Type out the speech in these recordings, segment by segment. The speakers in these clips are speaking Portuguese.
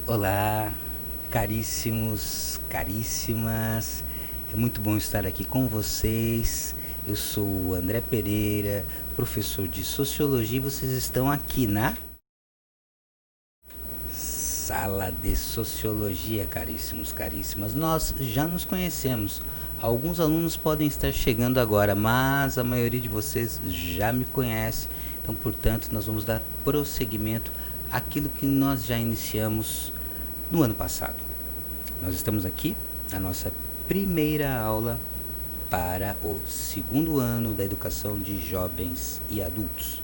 Olá, caríssimos, caríssimas. É muito bom estar aqui com vocês. Eu sou o André Pereira, professor de Sociologia, e vocês estão aqui na Sala de Sociologia, caríssimos, caríssimas. Nós já nos conhecemos. Alguns alunos podem estar chegando agora, mas a maioria de vocês já me conhece. Então, portanto, nós vamos dar prosseguimento àquilo que nós já iniciamos no ano passado. Nós estamos aqui na nossa primeira aula para o segundo ano da educação de jovens e adultos.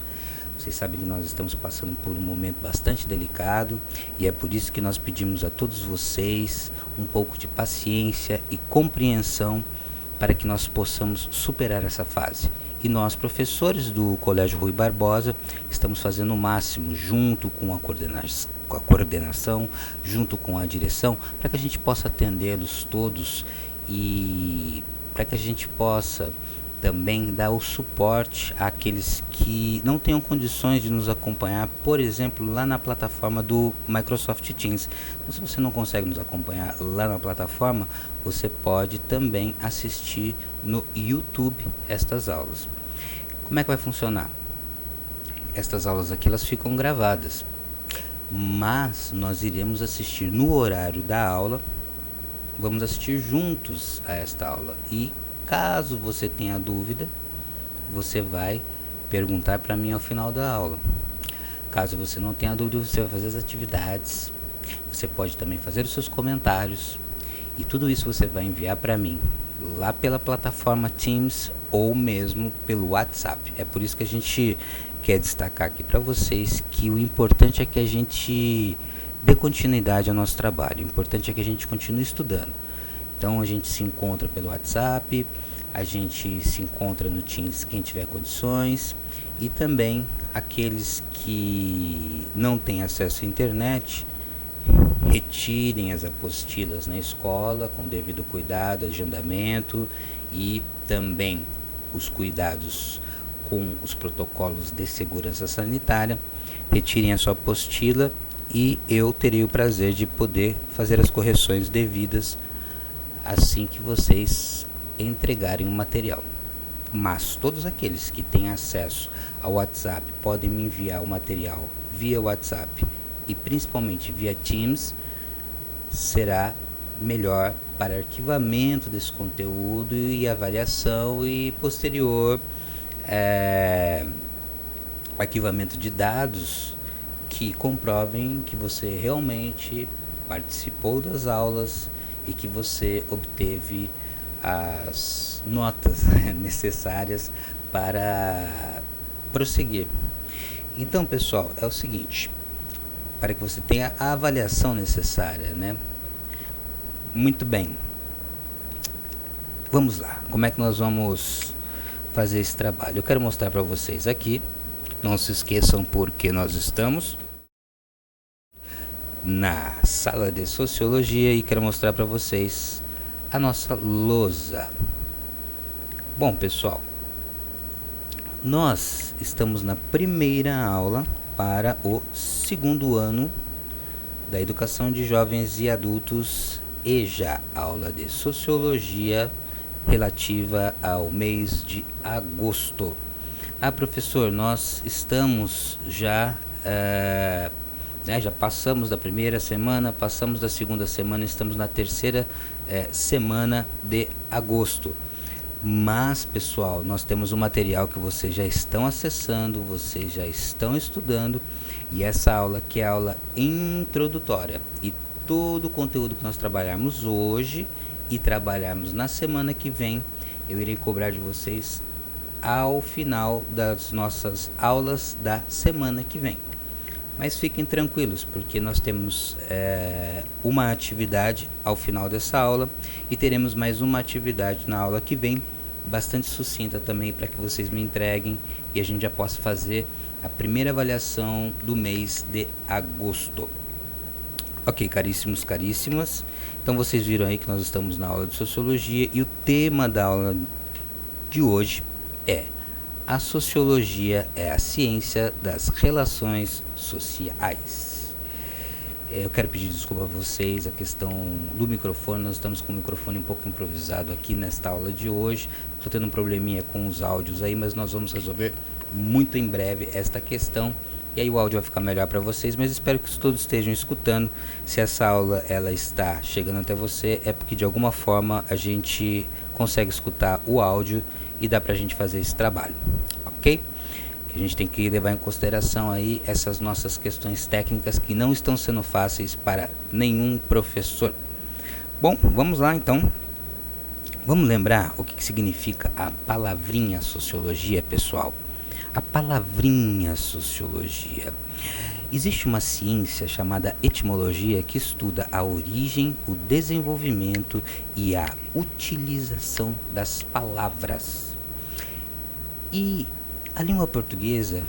Vocês sabem que nós estamos passando por um momento bastante delicado e é por isso que nós pedimos a todos vocês um pouco de paciência e compreensão para que nós possamos superar essa fase. E nós, professores do Colégio Rui Barbosa, estamos fazendo o máximo junto com a coordenação, junto com a direção, para que a gente possa atendê-los todos e para que a gente possa também dar o suporte àqueles que não tenham condições de nos acompanhar, por exemplo, lá na plataforma do Microsoft Teams. Então, se você não consegue nos acompanhar lá na plataforma, você pode também assistir no YouTube estas aulas. Como é que vai funcionar? Estas aulas aqui elas ficam gravadas, mas nós iremos assistir no horário da aula, vamos assistir juntos a esta aula e caso você tenha dúvida, você vai perguntar para mim ao final da aula. Caso você não tenha dúvida, você vai fazer as atividades. Você pode também fazer os seus comentários. E tudo isso você vai enviar para mim lá pela plataforma Teams ou mesmo pelo WhatsApp. É por isso que a gente quer destacar aqui para vocês que o importante é que a gente dê continuidade ao nosso trabalho. O importante é que a gente continue estudando. Então a gente se encontra pelo WhatsApp, a gente se encontra no Teams quem tiver condições e também aqueles que não têm acesso à internet, retirem as apostilas na escola com devido cuidado, agendamento e também os cuidados com os protocolos de segurança sanitária, retirem a sua apostila e eu terei o prazer de poder fazer as correções devidas assim que vocês entregarem o material. Mas todos aqueles que têm acesso ao WhatsApp podem me enviar o material via WhatsApp e principalmente via Teams, será melhor para arquivamento desse conteúdo e avaliação e posterior arquivamento de dados que comprovem que você realmente participou das aulas e que você obteve as notas necessárias para prosseguir. Então, pessoal, é o seguinte, para que você tenha a avaliação necessária, né? Muito bem. Vamos lá. Como é que nós vamos fazer esse trabalho? Eu quero mostrar para vocês aqui. Não se esqueçam porque nós estamos na sala de Sociologia e quero mostrar para vocês a nossa lousa. Bom, pessoal, nós estamos na primeira aula para o segundo ano da educação de jovens e adultos EJA, aula de Sociologia relativa ao mês de agosto. Professor, nós estamos já passamos da primeira semana, passamos da segunda semana, estamos na terceira semana de agosto. Mas, pessoal, nós temos um material que vocês já estão acessando, vocês já estão estudando, e essa aula que é a aula introdutória. E todo o conteúdo que nós trabalharmos hoje e trabalharmos na semana que vem, eu irei cobrar de vocês ao final das nossas aulas da semana que vem. Mas fiquem tranquilos, porque nós temos uma atividade ao final dessa aula e teremos mais uma atividade na aula que vem, bastante sucinta também, para que vocês me entreguem e a gente já possa fazer a primeira avaliação do mês de agosto. Ok, caríssimos, caríssimas, então vocês viram aí que nós estamos na aula de Sociologia e o tema da aula de hoje é: a sociologia é a ciência das relações sociais. Eu quero pedir desculpa a vocês, a questão do microfone, nós estamos com o microfone um pouco improvisado aqui nesta aula de hoje. Estou tendo um probleminha com os áudios aí, mas nós vamos resolver muito em breve esta questão. E aí o áudio vai ficar melhor para vocês, mas espero que todos estejam escutando. Se essa aula ela está chegando até você, é porque de alguma forma a gente consegue escutar o áudio e dá pra gente fazer esse trabalho, ok? Que a gente tem que levar em consideração aí essas nossas questões técnicas que não estão sendo fáceis para nenhum professor. Bom, vamos lá então. Vamos lembrar o que significa a palavrinha sociologia, pessoal. A palavrinha sociologia. Existe uma ciência chamada etimologia que estuda a origem, o desenvolvimento e a utilização das palavras. E a língua portuguesa,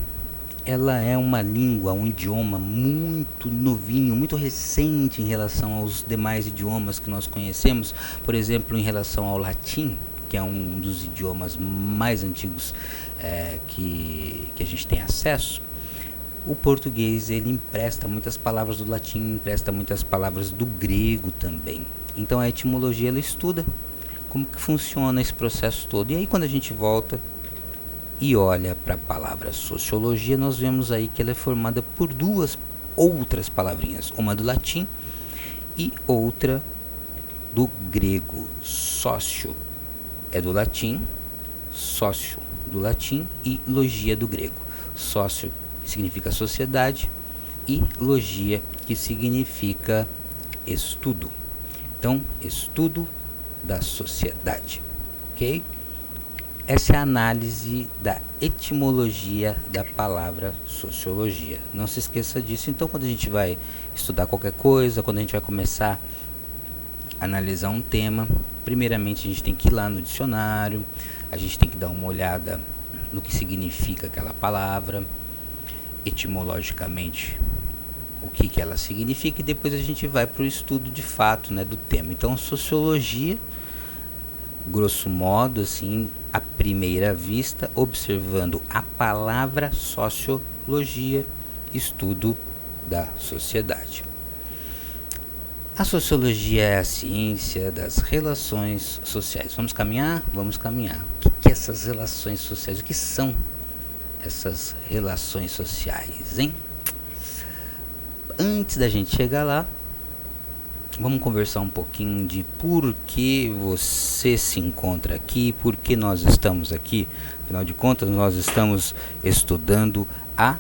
ela é uma língua, um idioma muito novinho, muito recente em relação aos demais idiomas que nós conhecemos. Por exemplo, em relação ao latim, que é um dos idiomas mais antigos que a gente tem acesso. O português, ele empresta muitas palavras do latim, empresta muitas palavras do grego também. Então a etimologia, ela estuda como que funciona esse processo todo. E aí quando a gente volta e olha para a palavra sociologia, nós vemos aí que ela é formada por duas outras palavrinhas, uma do latim e outra do grego. Sócio é do latim, sócio do latim e logia do grego. Sócio que significa sociedade e logia que significa estudo. Então, estudo da sociedade, ok? Essa é a análise da etimologia da palavra sociologia. Não se esqueça disso. Então, quando a gente vai estudar qualquer coisa, quando a gente vai começar a analisar um tema, primeiramente a gente tem que ir lá no dicionário, a gente tem que dar uma olhada no que significa aquela palavra, etimologicamente o que ela significa, e depois a gente vai para o estudo de fato, né, do tema. Então, sociologia, grosso modo, assim, à primeira vista, observando a palavra sociologia, estudo da sociedade. A sociologia é a ciência das relações sociais. Vamos caminhar? Vamos caminhar. O que é essas relações sociais? O que são essas relações sociais, hein? Antes da gente chegar lá, vamos conversar um pouquinho de por que você se encontra aqui, por que nós estamos aqui. Afinal de contas, nós estamos estudando a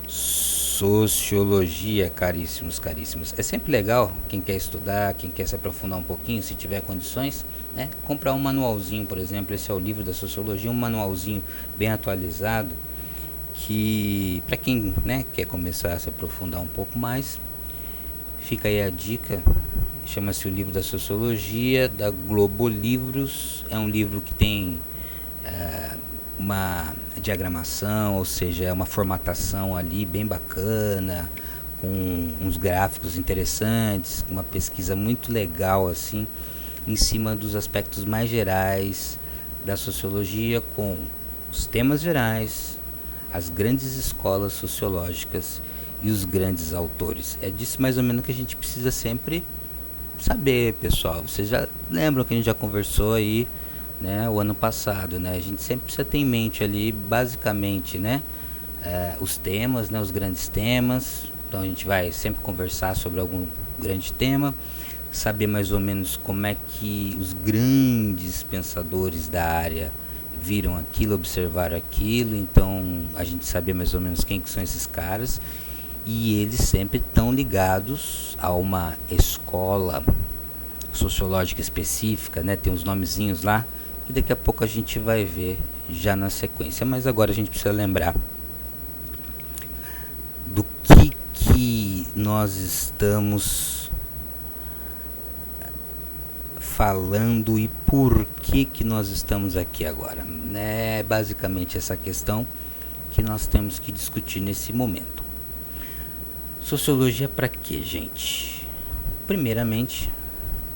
sociologia, caríssimos, caríssimas. É sempre legal, quem quer estudar, quem quer se aprofundar um pouquinho, se tiver condições, né, comprar um manualzinho, por exemplo. Esse é o livro da sociologia, um manualzinho bem atualizado, que para quem, né, quer começar a se aprofundar um pouco mais, fica aí a dica. Chama-se o livro da sociologia, da Globo Livros. É um livro que tem uma diagramação, ou seja, é uma formatação ali bem bacana, com uns gráficos interessantes, uma pesquisa muito legal assim, em cima dos aspectos mais gerais da sociologia, com os temas gerais, as grandes escolas sociológicas e os grandes autores. É disso mais ou menos que a gente precisa sempre saber, pessoal. Vocês já lembram que a gente já conversou aí, né, o ano passado, né? A gente sempre precisa ter em mente ali, basicamente, né, os temas, né, os grandes temas. Então a gente vai sempre conversar sobre algum grande tema, saber mais ou menos como é que os grandes pensadores da área viram aquilo, observaram aquilo. Então a gente saber mais ou menos quem que são esses caras, e eles sempre estão ligados a uma escola sociológica específica, né? Tem uns nomezinhos lá que daqui a pouco a gente vai ver já na sequência, mas agora a gente precisa lembrar do que nós estamos falando e por que nós estamos aqui agora, né? Basicamente essa questão que nós temos que discutir nesse momento. Sociologia para quê, gente? Primeiramente,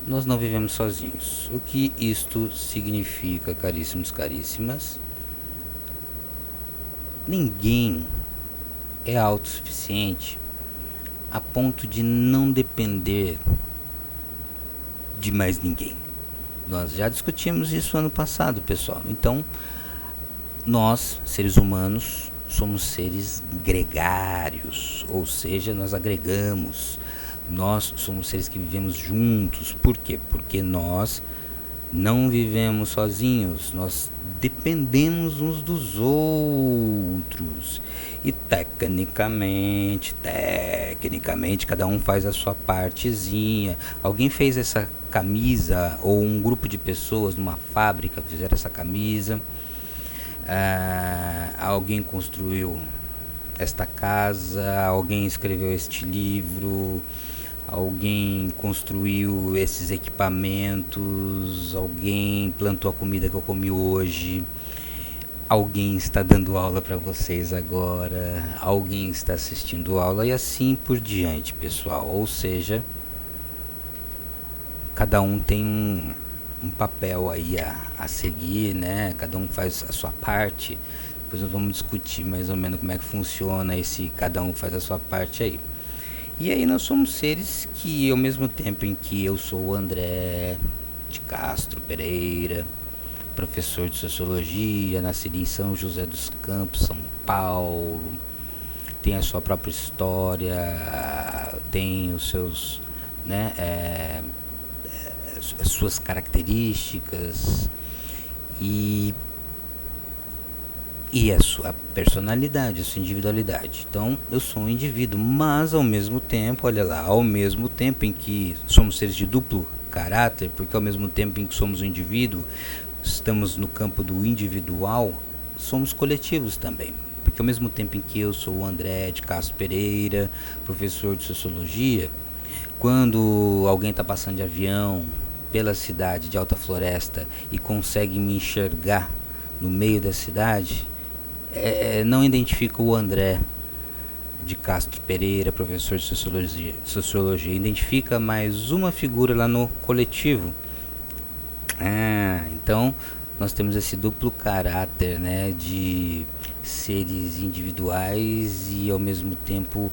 nós não vivemos sozinhos. O que isto significa, caríssimos, caríssimas? Ninguém é autossuficiente a ponto de não depender de mais ninguém. Nós já discutimos isso ano passado, pessoal. Então, nós, seres humanos, somos seres gregários, ou seja, nós agregamos. Nós somos seres que vivemos juntos. Por quê? Porque nós não vivemos sozinhos, nós dependemos uns dos outros. E tecnicamente, cada um faz a sua partezinha. Alguém fez essa camisa, ou um grupo de pessoas numa fábrica fizeram essa camisa. Alguém construiu esta casa, alguém escreveu este livro, alguém construiu esses equipamentos, alguém plantou a comida que eu comi hoje, alguém está dando aula para vocês agora, alguém está assistindo aula e assim por diante, pessoal. Ou seja, cada um tem um papel aí a seguir, né? Cada um faz a sua parte. Depois nós vamos discutir mais ou menos como é que funciona esse cada um faz a sua parte aí. E aí nós somos seres que, ao mesmo tempo em que eu sou o André de Castro Pereira, professor de Sociologia, nascido em São José dos Campos, São Paulo, tem a sua própria história, tem os seus, né, as suas características e a sua personalidade, a sua individualidade. Então, eu sou um indivíduo, mas ao mesmo tempo, olha lá, ao mesmo tempo em que somos seres de duplo caráter, porque ao mesmo tempo em que somos um indivíduo, estamos no campo do individual, somos coletivos também. Porque ao mesmo tempo em que eu sou o André de Castro Pereira, professor de Sociologia, quando alguém está passando de avião pela cidade de Alta Floresta e consegue me enxergar no meio da cidade, não identifica o André de Castro Pereira, professor de Sociologia, identifica mais uma figura lá no coletivo. Então nós temos esse duplo caráter, né, de seres individuais e ao mesmo tempo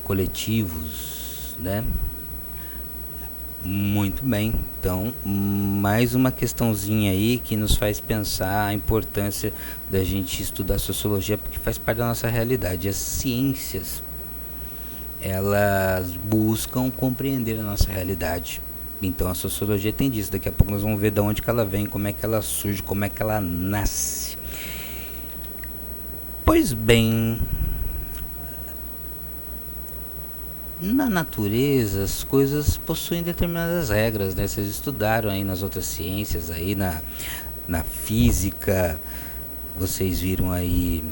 coletivos, né? Muito bem, então mais uma questãozinha aí que nos faz pensar a importância da gente estudar sociologia, porque faz parte da nossa realidade. As ciências, elas buscam compreender a nossa realidade. Então a sociologia tem disso. Daqui a pouco nós vamos ver de onde que ela vem, como é que ela surge, como é que ela nasce. Pois bem, na natureza as coisas possuem determinadas regras, né? Vocês estudaram aí nas outras ciências, aí na física, vocês viram aí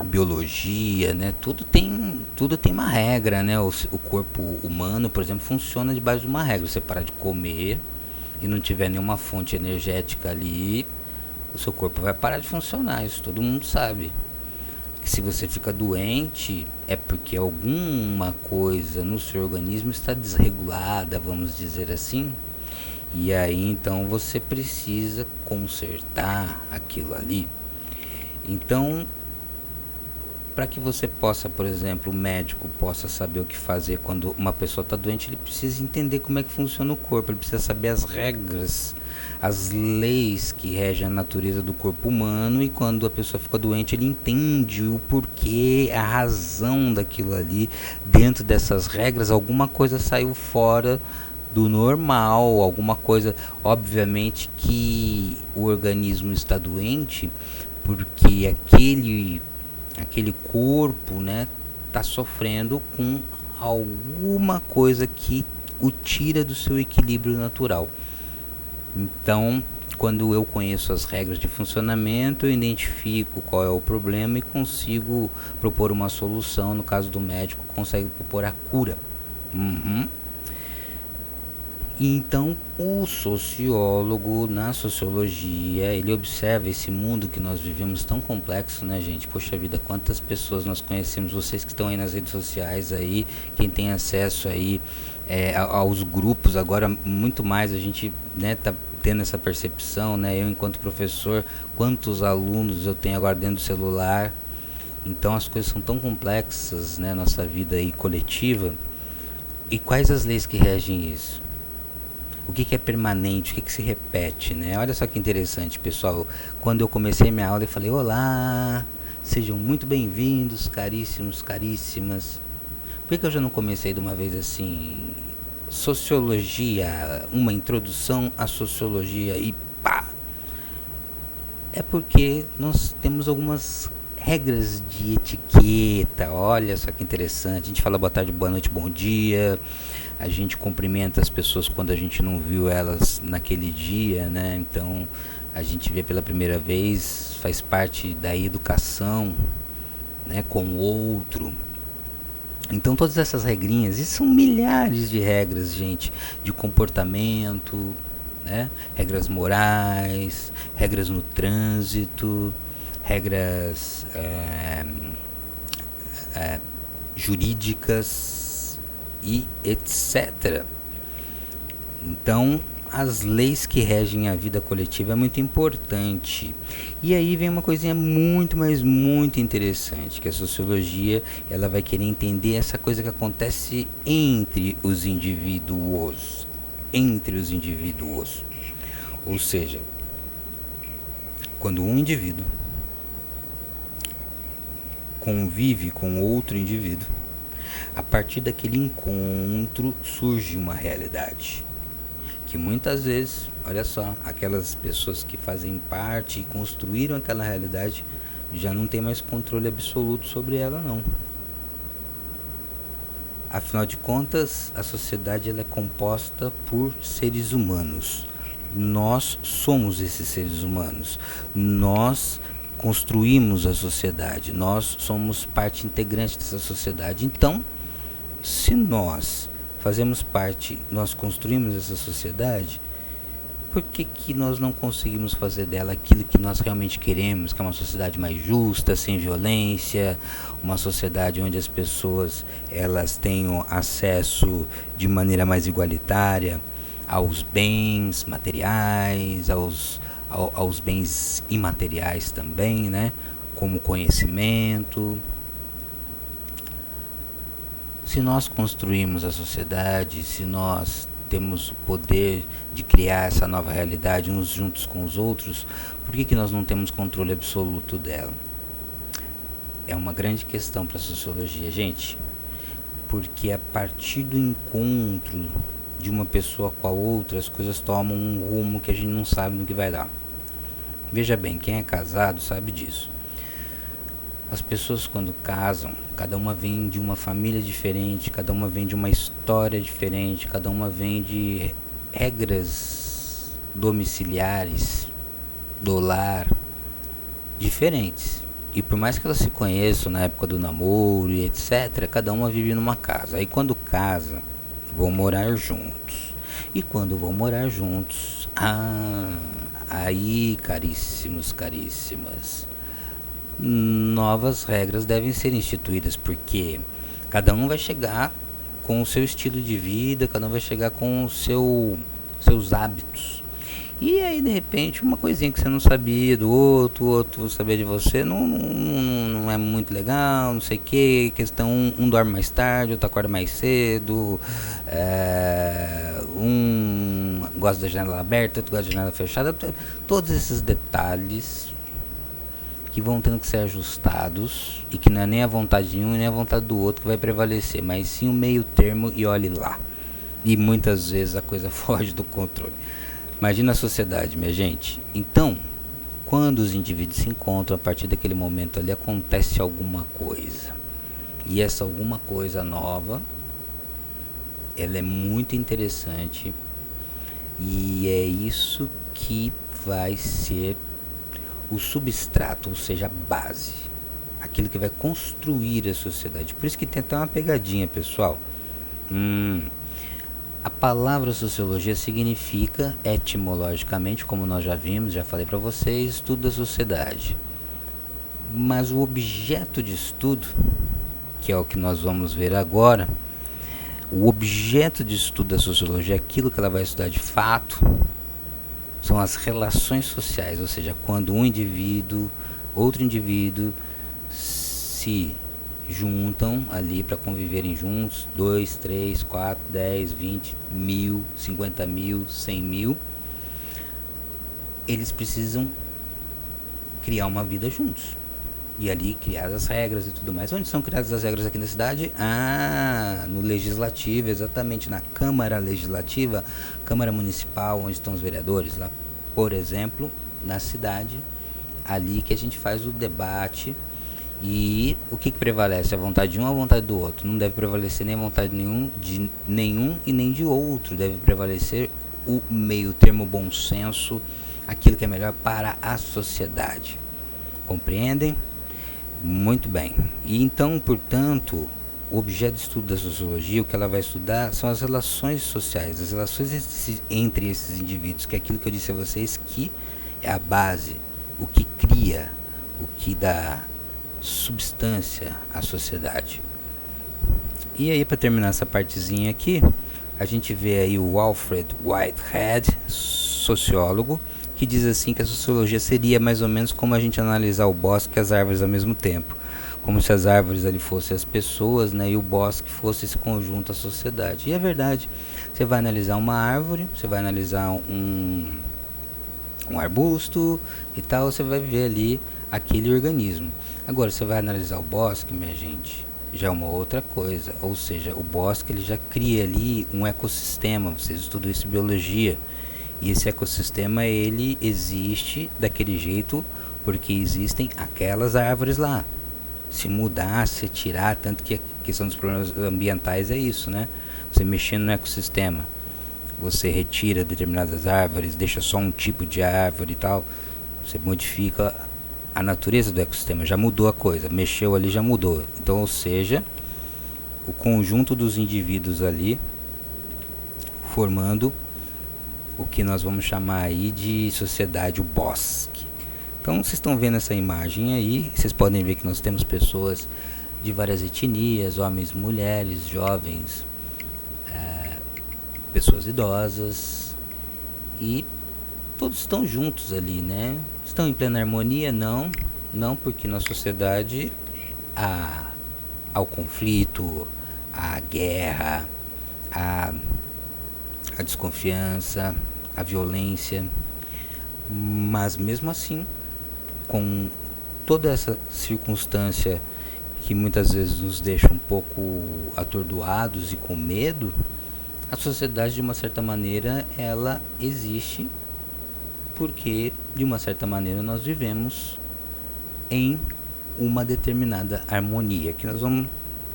biologia, né? Tudo tem uma regra, né? O corpo humano, por exemplo, funciona debaixo de uma regra. Você parar de comer e não tiver nenhuma fonte energética ali, o seu corpo vai parar de funcionar. Isso todo mundo sabe. Que se você fica doente é porque alguma coisa no seu organismo está desregulada, vamos dizer assim. E aí então você precisa consertar aquilo ali. Então, para que você possa, por exemplo, o médico possa saber o que fazer quando uma pessoa está doente, ele precisa entender como é que funciona o corpo, ele precisa saber as regras, as leis que regem a natureza do corpo humano, e quando a pessoa fica doente, ele entende o porquê, a razão daquilo ali. Dentro dessas regras, alguma coisa saiu fora do normal, alguma coisa, obviamente que o organismo está doente porque aquele corpo, né, tá sofrendo com alguma coisa que o tira do seu equilíbrio natural. Então, quando eu conheço as regras de funcionamento, eu identifico qual é o problema e consigo propor uma solução. No caso do médico, consegue propor a cura. Então, o sociólogo, na sociologia, ele observa esse mundo que nós vivemos tão complexo, né, gente? Poxa vida, quantas pessoas nós conhecemos, vocês que estão aí nas redes sociais aí, quem tem acesso aí aos grupos, agora muito mais a gente, né, tá tendo essa percepção, né? Eu enquanto professor, quantos alunos eu tenho agora dentro do celular, Então as coisas são tão complexas, né, nossa vida aí coletiva. E quais as leis que regem isso? O que é permanente, o que se repete, né? Olha só que interessante, pessoal. Quando eu comecei minha aula, eu falei: olá, sejam muito bem-vindos, caríssimos, caríssimas. Por que eu já não comecei de uma vez assim? Sociologia, uma introdução à sociologia e pá! É porque nós temos algumas regras de etiqueta. Olha só que interessante. A gente fala boa tarde, boa noite, bom dia. A gente cumprimenta as pessoas quando a gente não viu elas naquele dia, né? Então a gente vê pela primeira vez, faz parte da educação, né, com o outro. Então todas essas regrinhas, e são milhares de regras, gente, de comportamento, né? Regras morais, regras no trânsito, regras jurídicas e etc. Então, as leis que regem a vida coletiva é muito importante. E aí vem uma coisinha muito, mas muito interessante, que a sociologia, ela vai querer entender essa coisa que acontece entre os indivíduos. Ou seja, quando um indivíduo convive com outro indivíduo, a partir daquele encontro surge uma realidade. Que muitas vezes, olha só, aquelas pessoas que fazem parte e construíram aquela realidade já não tem mais controle absoluto sobre ela, não. Afinal de contas, a sociedade ela é composta por seres humanos. Nós somos esses seres humanos. Nós construímos a sociedade. Nós somos parte integrante dessa sociedade. Então, se nós fazemos parte, nós construímos essa sociedade, por que nós não conseguimos fazer dela aquilo que nós realmente queremos, que é uma sociedade mais justa, sem violência, uma sociedade onde as pessoas elas tenham acesso de maneira mais igualitária aos bens materiais, aos bens imateriais também, né? Como conhecimento. Se nós construímos a sociedade, se nós temos o poder de criar essa nova realidade uns juntos com os outros, por que nós não temos controle absoluto dela? É uma grande questão para a sociologia, gente, porque a partir do encontro de uma pessoa com a outra, as coisas tomam um rumo que a gente não sabe no que vai dar. Veja bem, quem é casado sabe disso. As pessoas quando casam, cada uma vem de uma família diferente, cada uma vem de uma história diferente, cada uma vem de regras domiciliares, do lar, diferentes. E por mais que elas se conheçam na época do namoro e etc., cada uma vive numa casa. Aí quando casa, vão morar juntos. E quando vão morar juntos, aí, caríssimos, caríssimas, novas regras devem ser instituídas, porque cada um vai chegar com o seu estilo de vida, cada um vai chegar com o seus hábitos. E aí de repente uma coisinha que você não sabia do outro sabia de você, não é muito legal, não sei o que, questão um dorme mais tarde, outro acorda mais cedo, um gosta da janela aberta, outro gosta da janela fechada, todos esses detalhes que vão tendo que ser ajustados e que não é nem a vontade de um nem a vontade do outro que vai prevalecer, mas sim o meio termo e olhe lá. E muitas vezes a coisa foge do controle. Imagina a sociedade, minha gente. Então, quando os indivíduos se encontram, a partir daquele momento ali acontece alguma coisa. E essa alguma coisa nova, ela é muito interessante. E é isso que vai ser o substrato, ou seja, a base, aquilo que vai construir a sociedade. Por isso que tem até uma pegadinha, pessoal. A palavra sociologia significa, etimologicamente, como nós já vimos, já falei para vocês, estudo da sociedade. Mas o objeto de estudo, que é o que nós vamos ver agora, o objeto de estudo da sociologia, aquilo que ela vai estudar de fato, são as relações sociais, ou seja, quando um indivíduo, outro indivíduo, se se juntam ali para conviverem juntos, 2, 3, 4, 10, 20 mil, 50 mil, 100 mil, eles precisam criar uma vida juntos. E ali criar as regras e tudo mais. Onde são criadas as regras aqui na cidade? No Legislativo, exatamente, na Câmara Legislativa, Câmara Municipal, onde estão os vereadores. Lá, por exemplo, na cidade, ali que a gente faz o debate. E o que prevalece? A vontade de um ou a vontade do outro? Não deve prevalecer nem a vontade de nenhum e nem de outro. Deve prevalecer o meio termo, bom senso, aquilo que é melhor para a sociedade. Compreendem? Muito bem. E então, portanto, o objeto de estudo da sociologia, o que ela vai estudar são as relações sociais, as relações entre esses indivíduos, que é aquilo que eu disse a vocês que é a base, o que cria, o que dá substância à sociedade. E aí, para terminar essa partezinha aqui, a gente vê aí o Alfred Whitehead, sociólogo, que diz assim que a sociologia seria mais ou menos como a gente analisar o bosque e as árvores ao mesmo tempo, como se as árvores ali fossem as pessoas, né, e o bosque fosse esse conjunto, a sociedade. E é verdade, você vai analisar uma árvore, você vai analisar um arbusto e tal, você vai ver ali aquele organismo. Agora, você vai analisar o bosque, minha gente, já é uma outra coisa, ou seja, o bosque ele já cria ali um ecossistema, vocês estudam isso em biologia. E esse ecossistema ele existe daquele jeito porque existem aquelas árvores lá. Se mudar, se tirar, tanto que a questão dos problemas ambientais é isso, né? Você mexendo no ecossistema, você retira determinadas árvores, deixa só um tipo de árvore e tal, você modifica a natureza do ecossistema, já mudou a coisa, mexeu ali, já mudou. Então, ou seja, o conjunto dos indivíduos ali formando o que nós vamos chamar aí de sociedade, o bosque. Então vocês estão vendo essa imagem aí, vocês podem ver que nós temos pessoas de várias etnias, homens, mulheres, jovens, pessoas idosas, e todos estão juntos ali, né? Estão em plena harmonia? Não, porque na sociedade há o conflito, a guerra, a desconfiança, a violência, mas mesmo assim, com toda essa circunstância que muitas vezes nos deixa um pouco atordoados e com medo, a sociedade de uma certa maneira ela existe porque de uma certa maneira nós vivemos em uma determinada harmonia, que nós vamos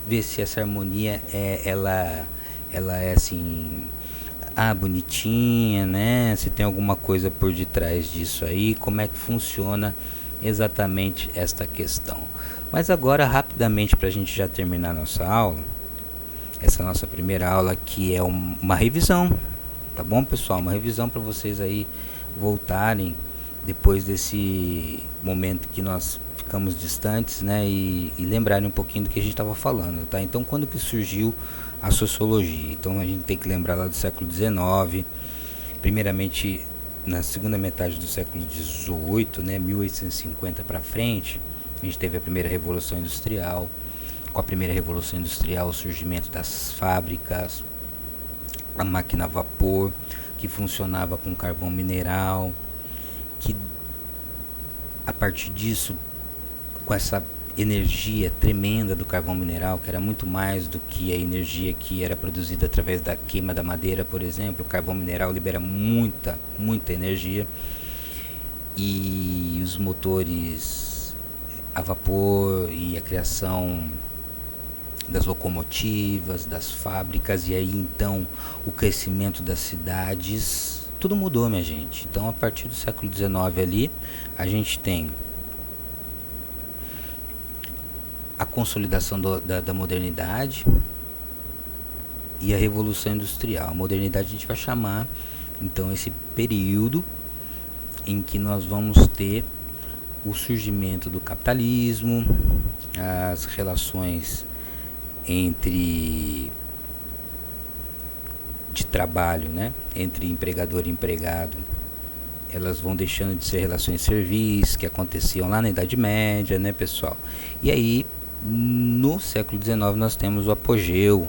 ver se essa harmonia ela é assim, bonitinha, né? Se tem alguma coisa por detrás disso aí, como é que funciona exatamente esta questão. Mas agora, rapidamente, para a gente já terminar nossa aula, essa nossa primeira aula que é uma revisão, tá bom, pessoal? Uma revisão para vocês aí voltarem depois desse momento que nós ficamos distantes, né? E lembrarem um pouquinho do que a gente estava falando, tá? Então, quando que surgiu a sociologia? Então a gente tem que lembrar lá do século XIX, primeiramente na segunda metade do século XVIII, né, 1850 para frente, a gente teve a primeira revolução industrial. Com a primeira revolução industrial, o surgimento das fábricas, a máquina a vapor, que funcionava com carvão mineral, que a partir disso, com essa energia tremenda do carvão mineral, que era muito mais do que a energia que era produzida através da queima da madeira, por exemplo. O carvão mineral libera muita energia, e os motores a vapor e a criação das locomotivas, das fábricas, e aí então o crescimento das cidades, tudo mudou, minha gente. Então, a partir do século XIX ali, a gente tem a consolidação da modernidade e a revolução industrial. A modernidade a gente vai chamar então esse período em que nós vamos ter o surgimento do capitalismo, as relações de trabalho, né, entre empregador e empregado, elas vão deixando de ser relações de serviço que aconteciam lá na Idade Média, né, pessoal? E aí No século XIX nós temos o apogeu,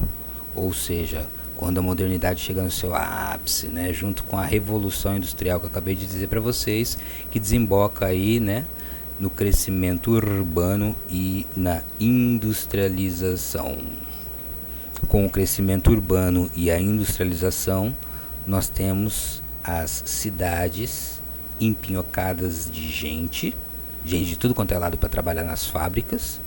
ou seja, quando a modernidade chega no seu ápice, né, junto com a revolução industrial que eu acabei de dizer para vocês, que desemboca aí, né, no crescimento urbano e na industrialização. Com o crescimento urbano e a industrialização, nós temos as cidades empinhocadas de gente de tudo quanto é lado para trabalhar nas fábricas.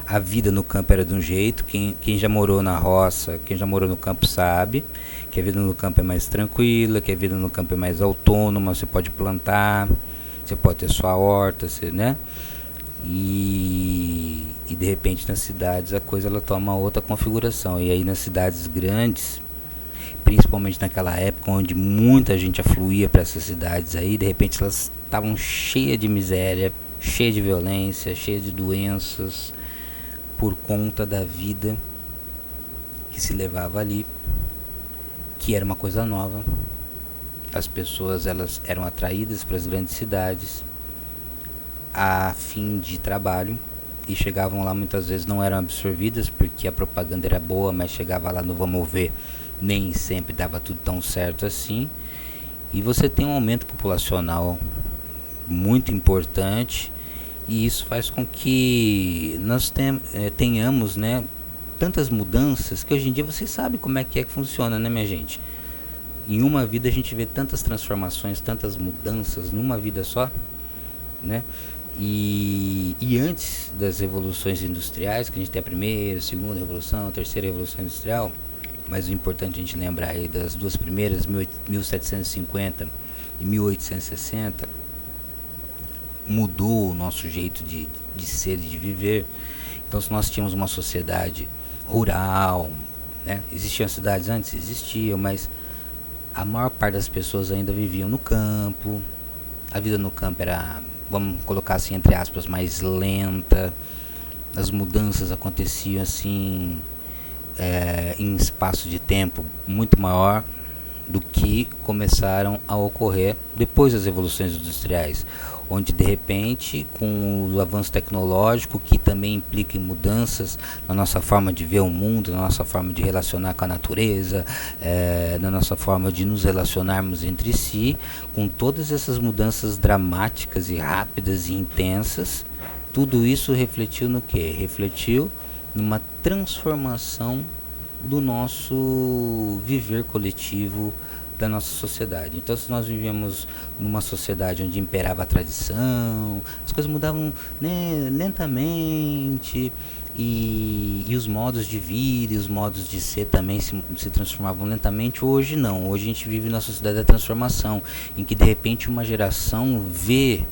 A vida no campo era de um jeito, quem já morou na roça, quem já morou no campo sabe que a vida no campo é mais tranquila, que a vida no campo é mais autônoma, você pode plantar, você pode ter sua horta, você, né? E de repente nas cidades a coisa ela toma outra configuração. E aí nas cidades grandes, principalmente naquela época onde muita gente afluía para essas cidades aí, de repente elas estavam cheias de miséria, cheias de violência, cheias de doenças, por conta da vida que se levava ali, que era uma coisa nova. As pessoas elas eram atraídas para as grandes cidades a fim de trabalho e chegavam lá, muitas vezes não eram absorvidas porque a propaganda era boa, mas chegava lá no vamos ver, nem sempre dava tudo tão certo assim. E você tem um aumento populacional muito importante, e isso faz com que nós tenhamos, né, tantas mudanças que hoje em dia vocês sabem como é que funciona, né, minha gente? Em uma vida a gente vê tantas transformações, tantas mudanças numa vida só, né? E antes das revoluções industriais, que a gente tem a primeira, a segunda revolução, a terceira revolução industrial, mas o importante a gente lembrar aí das duas primeiras, 1750 e 1860, mudou o nosso jeito de ser e de viver. Então, se nós tínhamos uma sociedade rural, né? Existiam cidades antes? Existiam, mas a maior parte das pessoas ainda viviam no campo. A vida no campo era, vamos colocar assim entre aspas, mais lenta. As mudanças aconteciam assim em espaço de tempo muito maior do que começaram a ocorrer depois das revoluções industriais, onde de repente, com o avanço tecnológico, que também implica em mudanças na nossa forma de ver o mundo, na nossa forma de relacionar com a natureza, na nossa forma de nos relacionarmos entre si, com todas essas mudanças dramáticas e rápidas e intensas, tudo isso refletiu no quê? Refletiu numa transformação do nosso viver coletivo, da nossa sociedade. Então, se nós vivíamos numa sociedade onde imperava a tradição, as coisas mudavam, né, lentamente, e os modos de vida e os modos de ser também se transformavam lentamente. Hoje não, hoje a gente vive na sociedade da transformação, em que de repente uma geração vê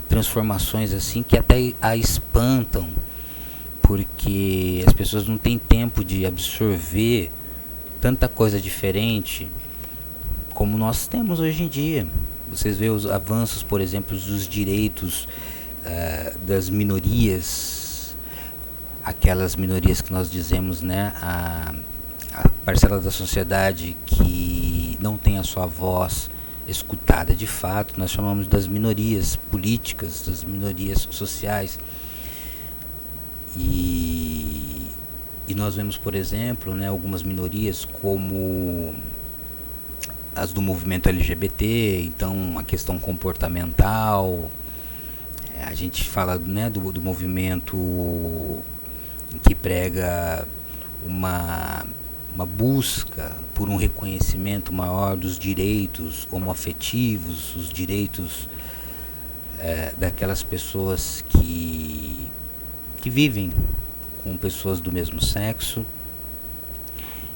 transformações assim que até a espantam, porque as pessoas não têm tempo de absorver tanta coisa diferente como nós temos hoje em dia. Vocês veem os avanços, por exemplo, dos direitos das minorias, aquelas minorias que nós dizemos, né, a parcela da sociedade que não tem a sua voz escutada de fato. Nós chamamos das minorias políticas, das minorias sociais. E nós vemos, por exemplo, né, algumas minorias como as do movimento LGBT, então a questão comportamental. A gente fala, né, do movimento que prega uma busca por um reconhecimento maior dos direitos homoafetivos, os direitos daquelas pessoas que vivem com pessoas do mesmo sexo,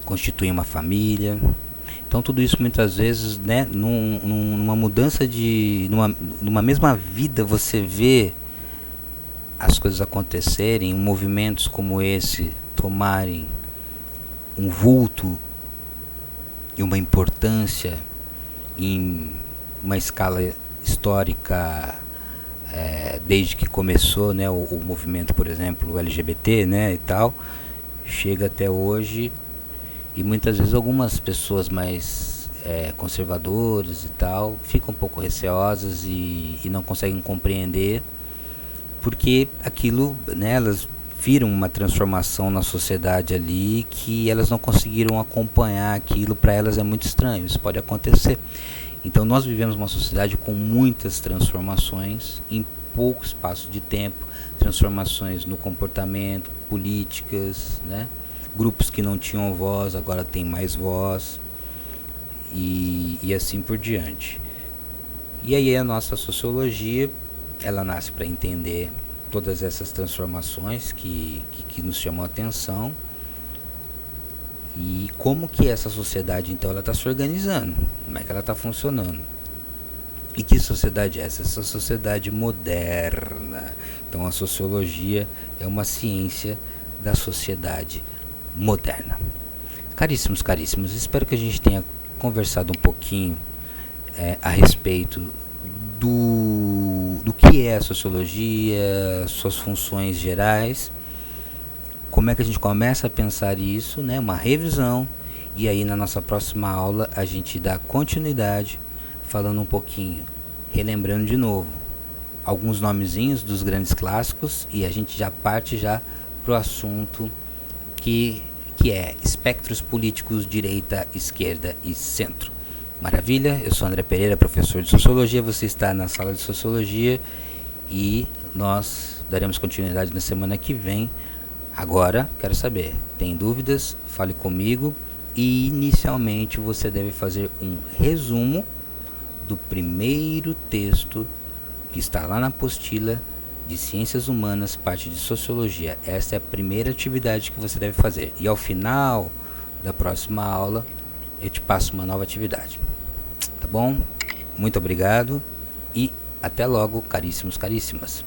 constituem uma família. Então tudo isso muitas vezes, né, numa mudança numa mesma vida, você vê as coisas acontecerem, movimentos como esse tomarem um vulto e uma importância em uma escala histórica, desde que começou, né, o movimento, por exemplo, LGBT, né, e tal, chega até hoje. E muitas vezes algumas pessoas mais conservadoras e tal ficam um pouco receosas e não conseguem compreender, porque aquilo, né, elas viram uma transformação na sociedade ali que elas não conseguiram acompanhar aquilo, para elas é muito estranho, isso pode acontecer. Então nós vivemos uma sociedade com muitas transformações em pouco espaço de tempo, transformações no comportamento, políticas, né? Grupos que não tinham voz agora têm mais voz, e assim por diante. E aí a nossa sociologia, ela nasce para entender todas essas transformações que nos chamam a atenção, e como que essa sociedade então ela está se organizando, como é que ela está funcionando. E que sociedade é essa? Essa sociedade moderna. Então a sociologia é uma ciência da sociedade moderna. Caríssimos, caríssimos, espero que a gente tenha conversado um pouquinho a respeito do que é a sociologia, suas funções gerais, como é que a gente começa a pensar isso, né? Uma revisão, e aí na nossa próxima aula a gente dá continuidade, falando um pouquinho, relembrando de novo alguns nomezinhos dos grandes clássicos, e a gente já parte já pro assunto que é espectros políticos, direita, esquerda e centro. Maravilha? Eu sou André Pereira, professor de Sociologia, você está na sala de Sociologia, e nós daremos continuidade na semana que vem. Agora, quero saber, tem dúvidas? Fale comigo, e inicialmente você deve fazer um resumo do primeiro texto que está lá na apostila de Ciências Humanas, parte de Sociologia. Essa é a primeira atividade que você deve fazer, e ao final da próxima aula eu te passo uma nova atividade. Tá bom? Muito obrigado e até logo, caríssimos, caríssimas.